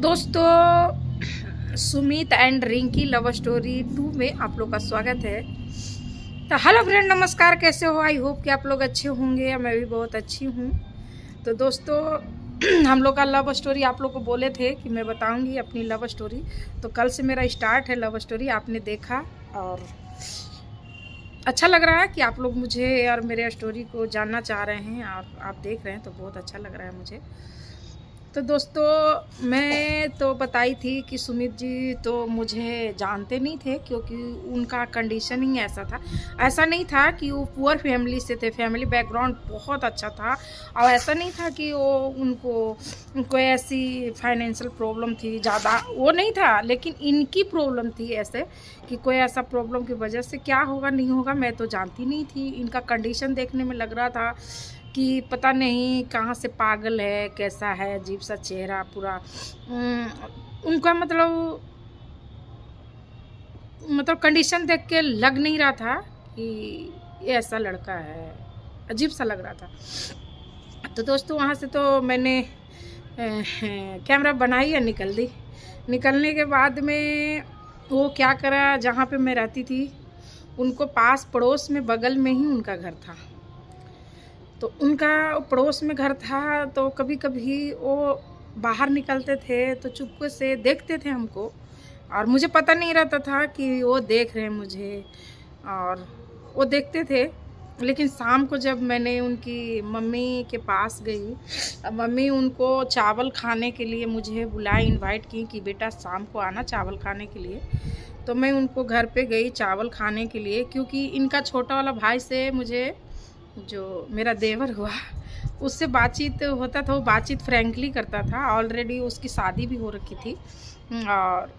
दोस्तों, Sumit and Rinki love story 2 में आप लोग का स्वागत है। तो हेलो फ्रेंड, नमस्कार। कैसे हो? आई होप कि आप लोग अच्छे होंगे। मैं भी बहुत अच्छी हूँ। तो दोस्तों, हम लोग का लव स्टोरी आप लोग को बोले थे कि मैं बताऊंगी अपनी लव स्टोरी। तो कल से मेरा स्टार्ट है लव स्टोरी। आपने देखा और अच्छा लग रहा है कि आप लोग मुझे और मेरे स्टोरी को जानना चाह रहे हैं और आप देख रहे हैं, तो बहुत अच्छा लग रहा है मुझे। तो दोस्तों, मैं तो बताई थी कि सुमित जी तो मुझे जानते नहीं थे, क्योंकि उनका कंडीशन ही ऐसा था। ऐसा नहीं था कि वो पुअर फैमिली से थे, फैमिली बैकग्राउंड बहुत अच्छा था। और ऐसा नहीं था कि वो उनको ऐसी फाइनेंशियल प्रॉब्लम थी ज़्यादा, वो नहीं था। लेकिन इनकी प्रॉब्लम थी ऐसे कि कोई ऐसा प्रॉब्लम की वजह से क्या होगा नहीं होगा मैं तो जानती नहीं थी। इनका कंडीशन देखने में लग रहा था कि पता नहीं कहाँ से पागल है, कैसा है, अजीब सा चेहरा पूरा। उनका मतलब कंडीशन देख के लग नहीं रहा था कि ये ऐसा लड़का है। अजीब सा लग रहा था। तो दोस्तों, वहाँ से तो मैंने कैमरा बनाई या निकल दी। निकलने के बाद में वो क्या करा, जहाँ पे मैं रहती थी उनको पास पड़ोस में बगल में ही उनका घर था। तो उनका पड़ोस में घर था, तो कभी कभी वो बाहर निकलते थे तो चुपके से देखते थे हमको, और मुझे पता नहीं रहता था कि वो देख रहे हैं मुझे। और वो देखते थे। लेकिन शाम को जब मैंने उनकी मम्मी के पास गई, मम्मी उनको चावल खाने के लिए मुझे बुलाई, इनवाइट की कि बेटा शाम को आना चावल खाने के लिए। तो मैं उनको घर पे गई चावल खाने के लिए, क्योंकि इनका छोटा वाला भाई से मुझे, जो मेरा देवर हुआ, उससे बातचीत होता था। वो बातचीत फ्रैंकली करता था। ऑलरेडी उसकी शादी भी हो रखी थी और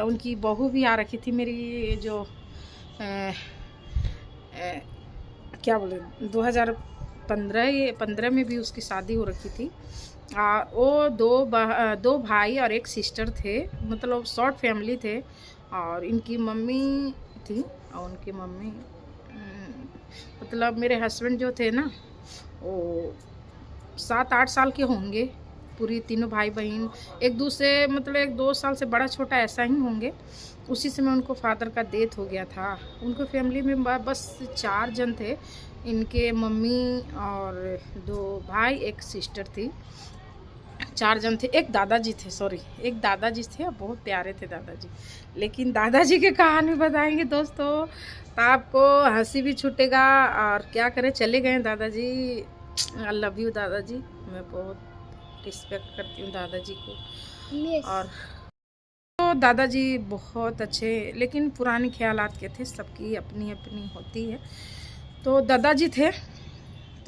उनकी बहू भी आ रखी थी, मेरी जो क्या बोले 2015 में भी उसकी शादी हो रखी थी। वो दो भाई और एक सिस्टर थे, मतलब शॉर्ट फैमिली थे। और इनकी मम्मी थी, और उनकी मम्मी मतलब मेरे हस्बैंड जो थे ना, वो 7-8 साल के होंगे। पूरी तीनों भाई बहन एक दूसरे, मतलब 1-2 साल से बड़ा छोटा ऐसा ही होंगे। उसी समय उनको फादर का डेथ हो गया था। उनको फैमिली में बस 4 जन थे। इनके मम्मी और 2 भाई, एक सिस्टर थी। 4 जन थे। एक दादाजी थे, सॉरी, एक दादाजी थे, बहुत प्यारे थे दादाजी। लेकिन दादाजी की कहानी बताएंगे दोस्तों तो आपको हंसी भी छूटेगा। और क्या करें, चले गए दादाजी। आई लव यू दादाजी। मैं बहुत रिस्पेक्ट करती हूँ दादाजी को। yes. और तो दादाजी बहुत अच्छे, लेकिन पुराने ख्यालात के थे। सबकी अपनी अपनी होती है। तो दादाजी थे।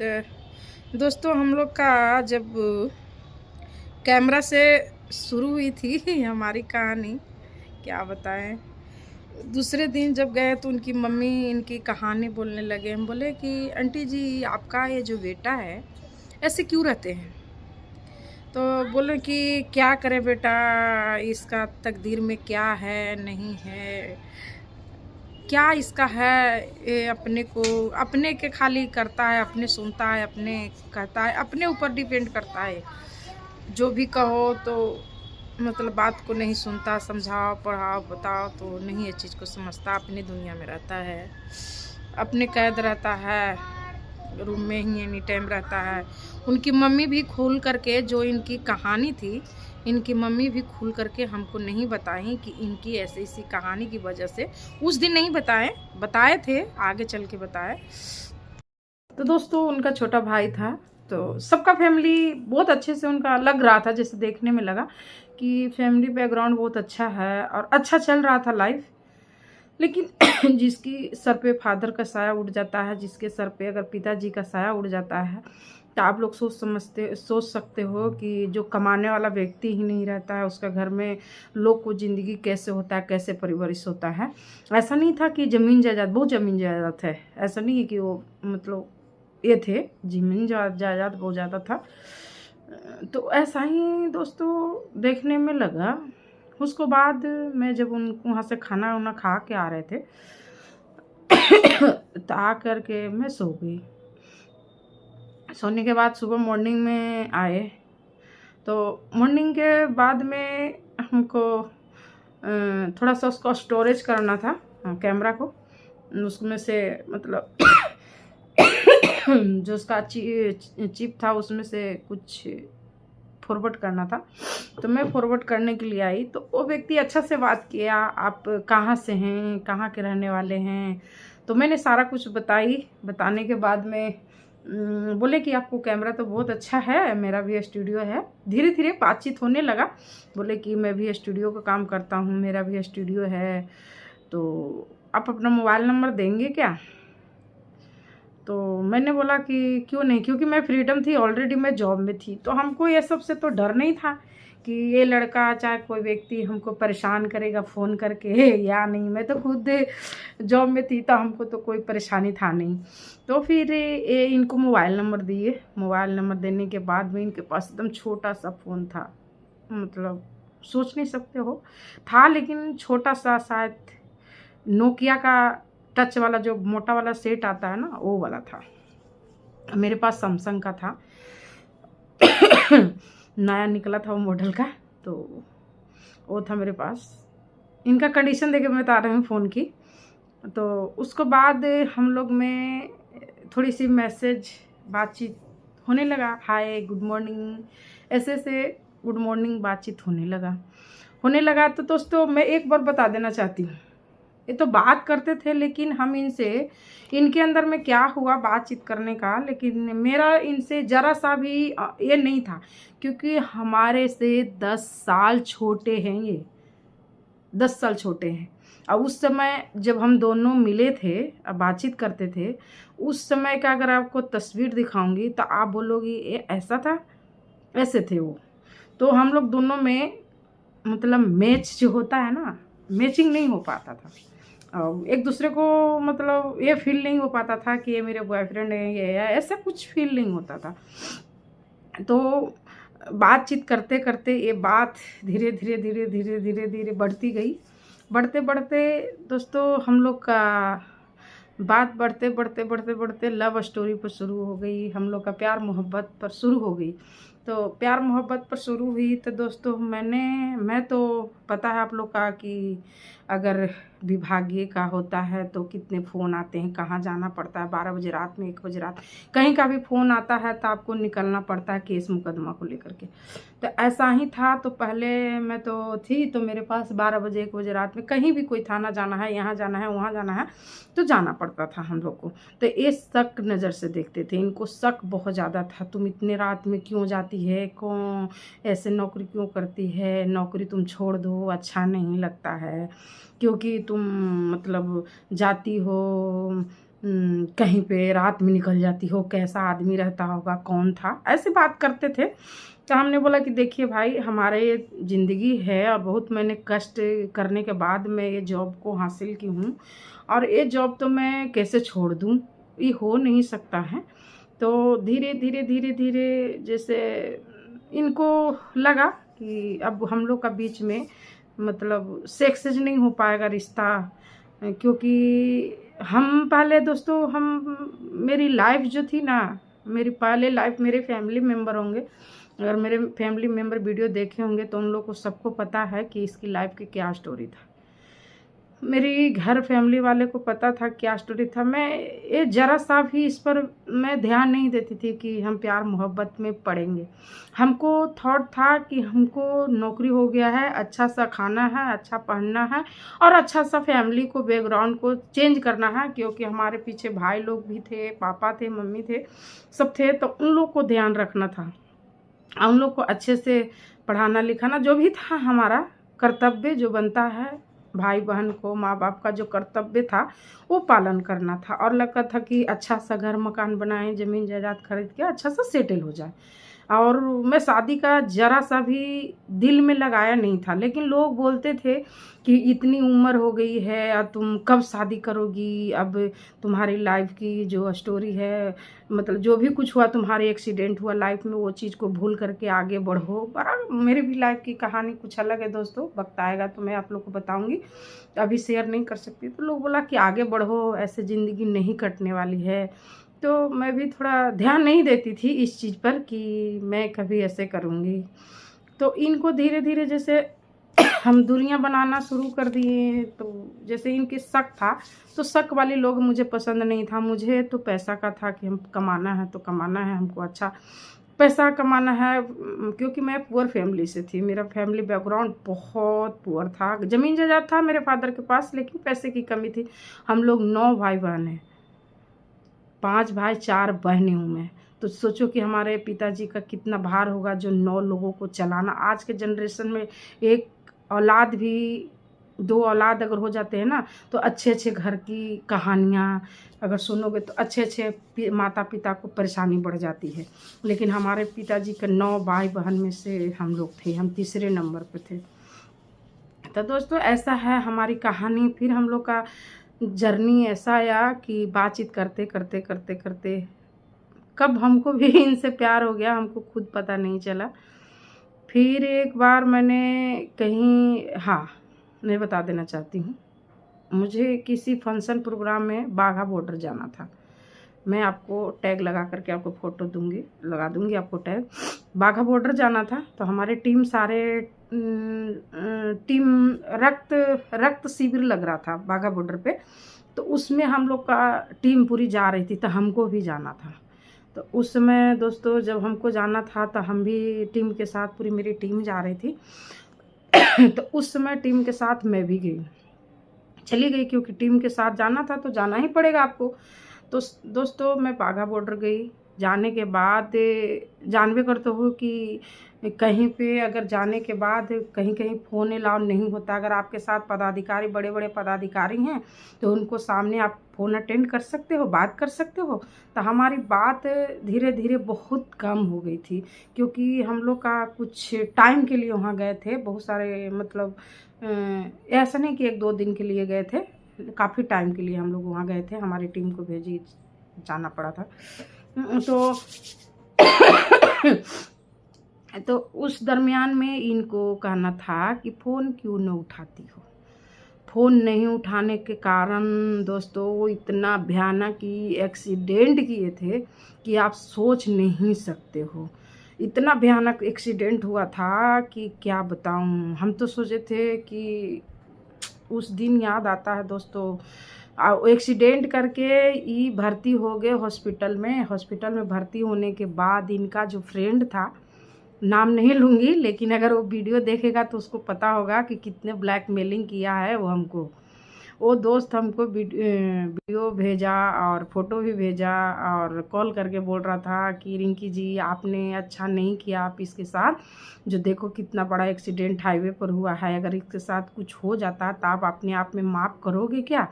तो दोस्तों, हम लोग का जब कैमरा से शुरू हुई थी हमारी कहानी, क्या बताएं। दूसरे दिन जब गए तो उनकी मम्मी इनकी कहानी बोलने लगे। हम बोले कि आंटी जी, आपका ये जो बेटा है ऐसे क्यों रहते हैं? तो बोले कि क्या करें बेटा, इसका तकदीर में क्या है नहीं है, क्या इसका है, ये अपने को अपने के खाली करता है, अपने सुनता है, अपने कहता है, अपने ऊपर डिपेंड करता है। जो भी कहो तो मतलब बात को नहीं सुनता, समझाओ पढ़ाओ बताओ तो नहीं ये चीज़ को समझता। अपनी दुनिया में रहता है, अपने कैद रहता है, रूम में ही एनी टाइम रहता है। उनकी मम्मी भी खुल करके, जो इनकी कहानी थी, इनकी मम्मी भी खुल करके हमको नहीं बताई कि इनकी ऐसी ऐसी कहानी की वजह से। उस दिन नहीं बताए थे, आगे चल के बताए। तो दोस्तों, उनका छोटा भाई था। तो सबका फैमिली बहुत अच्छे से उनका लग रहा था, जैसे देखने में लगा कि फैमिली बैकग्राउंड बहुत अच्छा है और अच्छा चल रहा था लाइफ। लेकिन जिसकी सर पे फादर का साया उड़ जाता है, जिसके सर पे अगर पिताजी का साया उड़ जाता है, तो आप लोग सोच सकते हो कि जो कमाने वाला व्यक्ति ही नहीं रहता है उसका घर में लोग को ज़िंदगी कैसे होता है, कैसे परवरिश होता है। ऐसा नहीं था कि ज़मीन जायदाद, बहुत ज़मीन जायदाद है, ऐसा नहीं है कि वो मतलब ये थे, ज़मीन जायदाद बहुत ज़्यादा था। तो ऐसा ही दोस्तों देखने में लगा। उसको बाद मैं जब उनको वहाँ से खाना वाना खा के आ रहे थे तो आ करके मैं सो गई। सोने के बाद सुबह मॉर्निंग में आए तो मॉर्निंग के बाद में हमको थोड़ा सा उसको स्टोरेज करना था कैमरा को, उसमें से मतलब जो उसका चिप था उसमें से कुछ फॉरवर्ड करना था। तो मैं फॉरवर्ड करने के लिए आई, तो वो व्यक्ति अच्छा से बात किया, आप कहाँ से हैं, कहाँ के रहने वाले हैं। तो मैंने सारा कुछ बताने के बाद में बोले कि आपको कैमरा तो बहुत अच्छा है, मेरा भी स्टूडियो है। धीरे धीरे बातचीत होने लगा। बोले कि मैं भी स्टूडियो का काम करता हूँ, मेरा भी स्टूडियो है, तो आप अपना मोबाइल नंबर देंगे क्या? तो मैंने बोला कि क्यों नहीं, क्योंकि मैं फ्रीडम थी, ऑलरेडी मैं जॉब में थी, तो हमको ये सब से तो डर नहीं था कि ये लड़का चाहे कोई व्यक्ति हमको परेशान करेगा फ़ोन करके या नहीं। मैं तो खुद जॉब में थी, तो हमको तो कोई परेशानी था नहीं। तो फिर ये इनको मोबाइल नंबर दिए। मोबाइल नंबर देने के बाद में इनके पास एकदम छोटा सा फ़ोन था, मतलब सोच नहीं सकते हो था, लेकिन छोटा सा, शायद नोकिया का टच वाला जो मोटा वाला सेट आता है ना, वो वाला था। मेरे पास सैमसंग का था नया निकला था वो मॉडल का, तो वो था मेरे पास। इनका कंडीशन देके मैं बता रही हूँ फ़ोन की। तो उसके बाद हम लोग में थोड़ी सी मैसेज बातचीत होने लगा, हाय गुड मॉर्निंग, ऐसे से गुड मॉर्निंग बातचीत होने लगा। तो दोस्तों मैं एक बार बता देना चाहती हूँ, ये तो बात करते थे, लेकिन हम इनके अंदर में क्या हुआ बातचीत करने का, लेकिन मेरा इनसे ज़रा सा भी ये नहीं था, क्योंकि हमारे से 10 साल छोटे हैं, ये 10 साल छोटे हैं। और उस समय जब हम दोनों मिले थे, बातचीत करते थे, उस समय का अगर आपको तस्वीर दिखाऊंगी तो आप बोलोगी ये ऐसा था, ऐसे थे वो। तो हम लोग दोनों में मतलब मैच जो होता है ना, मैचिंग नहीं हो पाता था। एक दूसरे को मतलब ये फील नहीं हो पाता था कि ये मेरे बॉयफ्रेंड है, ये है, ऐसा कुछ फील नहीं होता था। तो बातचीत करते करते ये बात धीरे धीरे बढ़ती गई। बढ़ते दोस्तों हम लोग का बात बढ़ते लव स्टोरी पर शुरू हो गई, हम लोग का प्यार मोहब्बत पर शुरू हो गई। तो प्यार मोहब्बत पर शुरू हुई तो दोस्तों मैं तो पता है आप लोग का कि अगर विभागीय का होता है तो कितने फ़ोन आते हैं, कहाँ जाना पड़ता है, 12 बजे रात में, 1 बजे रात, कहीं का भी फ़ोन आता है तो आपको निकलना पड़ता है केस मुकदमा को लेकर के। तो ऐसा ही था। तो पहले मैं तो थी, तो मेरे पास 12 बजे 1 बजे रात में कहीं भी कोई थाना जाना है, यहाँ जाना है, वहाँ जाना है, तो जाना पड़ता था हम लोग को। तो ये शक नज़र से देखते थे, इनको शक बहुत ज़्यादा था, तुम इतने रात में क्यों जाती है, कौन ऐसे नौकरी क्यों करती है, नौकरी तुम छोड़ दो, अच्छा नहीं लगता है, क्योंकि तुम मतलब जाती हो कहीं पे रात में निकल जाती हो, कैसा आदमी रहता होगा, कौन था, ऐसे बात करते थे। तो हमने बोला कि देखिए भाई, हमारे ये ज़िंदगी है और बहुत मैंने कष्ट करने के बाद मैं ये जॉब को हासिल की हूँ, और ये जॉब तो मैं कैसे छोड़ दूँ, ये हो नहीं सकता है। तो धीरे धीरे जैसे इनको लगा कि अब हम लोग का बीच में मतलब सक्सेस नहीं हो पाएगा रिश्ता, क्योंकि हम पहले दोस्तों मेरी लाइफ जो थी ना, मेरी पहले लाइफ, मेरे फैमिली मेम्बर होंगे, अगर मेरे फैमिली मेम्बर वीडियो देखे होंगे तो उन लोग को सबको पता है कि इसकी लाइफ की क्या स्टोरी था। मेरी घर फैमिली वाले को पता था क्या स्टोरी था। मैं ये ज़रा सा भी इस पर मैं ध्यान नहीं देती थी कि हम प्यार मोहब्बत में पड़ेंगे। हमको थॉट था कि हमको नौकरी हो गया है, अच्छा सा खाना है, अच्छा पहनना है, और अच्छा सा फैमिली को बैकग्राउंड को चेंज करना है, क्योंकि हमारे पीछे भाई लोग भी थे, पापा थे, मम्मी थे, सब थे, तो उन लोग को ध्यान रखना था, उन लोग को अच्छे से पढ़ाना लिखाना, जो भी था हमारा कर्तव्य जो बनता है, भाई बहन को माँ बाप का जो कर्तव्य था वो पालन करना था। और लगा था कि अच्छा सा घर मकान बनाएं, ज़मीन जायदाद खरीद के अच्छा सा सेटल हो जाए। और मैं शादी का ज़रा सा भी दिल में लगाया नहीं था, लेकिन लोग बोलते थे कि इतनी उम्र हो गई है और तुम कब शादी करोगी, अब तुम्हारी लाइफ की जो स्टोरी है, मतलब जो भी कुछ हुआ, तुम्हारे एक्सीडेंट हुआ लाइफ में, वो चीज़ को भूल करके आगे बढ़ो। बड़ा मेरी भी लाइफ की कहानी कुछ अलग है दोस्तों, वक्त आएगा तो मैं आप लोग को बताऊँगी, अभी शेयर नहीं कर सकती। तो लोग बोला कि आगे बढ़ो, ऐसे ज़िंदगी नहीं कटने वाली है, तो मैं भी थोड़ा ध्यान नहीं देती थी इस चीज़ पर कि मैं कभी ऐसे करूँगी। तो इनको धीरे धीरे जैसे हम दूरियां बनाना शुरू कर दिए, तो जैसे इनके शक था, तो शक वाले लोग मुझे पसंद नहीं था। मुझे तो पैसा का था कि हम कमाना है तो कमाना है, हमको अच्छा पैसा कमाना है। क्योंकि मैं पुअर फैमिली से थी, मेरा फैमिली बैकग्राउंड बहुत पुअर था। ज़मीन जायदाद था मेरे फादर के पास, लेकिन पैसे की कमी थी। हम लोग 9 भाई बहन हैं, 5 भाई 4 बहनें हूँ मैं। तो सोचो कि हमारे पिताजी का कितना भार होगा जो 9 लोगों को चलाना। आज के जनरेशन में एक औलाद भी, 2 औलाद अगर हो जाते हैं ना, तो अच्छे अच्छे घर की कहानियाँ अगर सुनोगे तो अच्छे अच्छे माता पिता को परेशानी बढ़ जाती है। लेकिन हमारे पिताजी के 9 भाई बहन में से हम लोग थे, हम तीसरे नंबर पे थे। तो दोस्तों ऐसा है हमारी कहानी। फिर हम लोग का जर्नी ऐसा आया कि बातचीत करते करते करते करते कब हमको भी इनसे प्यार हो गया, हमको खुद पता नहीं चला। फिर एक बार मैंने कहीं, हाँ मैं बता देना चाहती हूँ, मुझे किसी फंक्शन प्रोग्राम में बाघा बॉर्डर जाना था। मैं आपको टैग लगा करके आपको फ़ोटो दूंगी, लगा दूंगी आपको टैग। बाघा बॉर्डर जाना था, तो हमारे टीम सारे टीम रक्त शिविर लग रहा था बाघा बॉर्डर पे, तो उसमें हम लोग का टीम पूरी जा रही थी, तो हमको भी जाना था। तो उस समय दोस्तों जब हमको जाना था तो हम भी टीम के साथ, पूरी मेरी टीम जा रही थी। तो उस समय टीम के साथ मैं भी गई, चली गई, क्योंकि टीम के साथ जाना था तो जाना ही पड़ेगा आपको। तो दोस्तों मैं बाघा बॉर्डर गई। जाने के बाद जानबे करते हो कि कहीं पे अगर जाने के बाद कहीं कहीं फ़ोन अलाउ नहीं होता। अगर आपके साथ पदाधिकारी, बड़े बड़े पदाधिकारी हैं, तो उनको सामने आप फ़ोन अटेंड कर सकते हो, बात कर सकते हो। तो हमारी बात धीरे धीरे बहुत कम हो गई थी, क्योंकि हम लोग का कुछ टाइम के लिए वहाँ गए थे। बहुत सारे मतलब ऐसा नहीं कि 1-2 दिन के लिए गए थे, काफ़ी टाइम के लिए हम लोग वहाँ गए थे। हमारी टीम को भेजी जाना पड़ा था। तो तो उस दरमियान में इनको कहना था कि फ़ोन क्यों न उठाती हो। फ़ोन नहीं उठाने के कारण दोस्तों वो इतना भयानक एक्सीडेंट किए थे कि आप सोच नहीं सकते हो। इतना भयानक एक्सीडेंट हुआ था कि क्या बताऊं। हम तो सोचे थे कि उस दिन याद आता है दोस्तों, एक्सीडेंट करके ये भर्ती हो गए हॉस्पिटल में। हॉस्पिटल में भर्ती होने के बाद इनका जो फ्रेंड था, नाम नहीं लूँगी, लेकिन अगर वो वीडियो देखेगा तो उसको पता होगा कि कितने ब्लैकमेलिंग किया है वो हमको। वो दोस्त हमको वीडियो भेजा और फ़ोटो भी भेजा, और कॉल करके बोल रहा था कि रिंकी जी आपने अच्छा नहीं किया आप इसके साथ, जो देखो कितना बड़ा एक्सीडेंट हाईवे पर हुआ है। अगर इसके साथ कुछ हो जाता तो आप अपने आप में माफ़ करोगे क्या।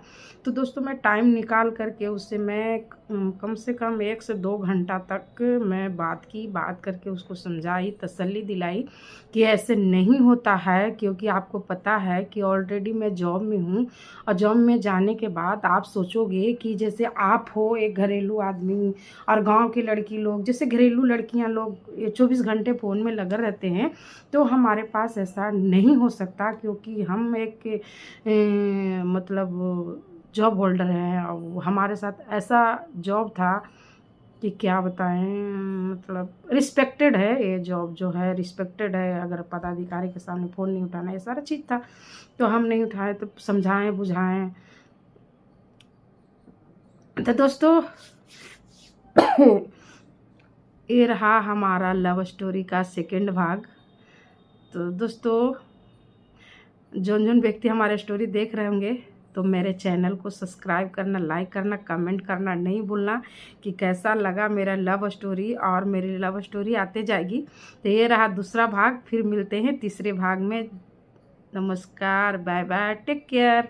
तो दोस्तों मैं टाइम निकाल करके उससे मैं कम से कम 1 से 2 घंटा तक मैं बात करके उसको समझाई, तसल्ली दिलाई कि ऐसे नहीं होता है। क्योंकि आपको पता है कि ऑलरेडी मैं जॉब में हूँ, और जॉब में जाने के बाद आप सोचोगे कि जैसे आप हो एक घरेलू आदमी, और गांव की लड़की लोग, जैसे घरेलू लड़कियां लोग 24 घंटे फ़ोन में लगे रहते हैं, तो हमारे पास ऐसा नहीं हो सकता। क्योंकि हम एक मतलब जॉब होल्डर हैं, और हमारे साथ ऐसा जॉब था कि क्या बताएं, मतलब रिस्पेक्टेड है ये जॉब, जो है रिस्पेक्टेड है। अगर पदाधिकारी के सामने फ़ोन नहीं उठाना, ये सारा चीज़ था। तो हम नहीं उठाए, तो समझाएं बुझाएं। तो दोस्तों ये रहा हमारा लव स्टोरी का सेकंड भाग। तो दोस्तों जोन व्यक्ति हमारे स्टोरी देख रहे होंगे, तो मेरे चैनल को सब्सक्राइब करना, लाइक करना, कमेंट करना नहीं भूलना कि कैसा लगा मेरा लव स्टोरी। और मेरी लव स्टोरी आते जाएगी। तो ये रहा दूसरा भाग, फिर मिलते हैं तीसरे भाग में। नमस्कार, बाय बाय, टेक केयर।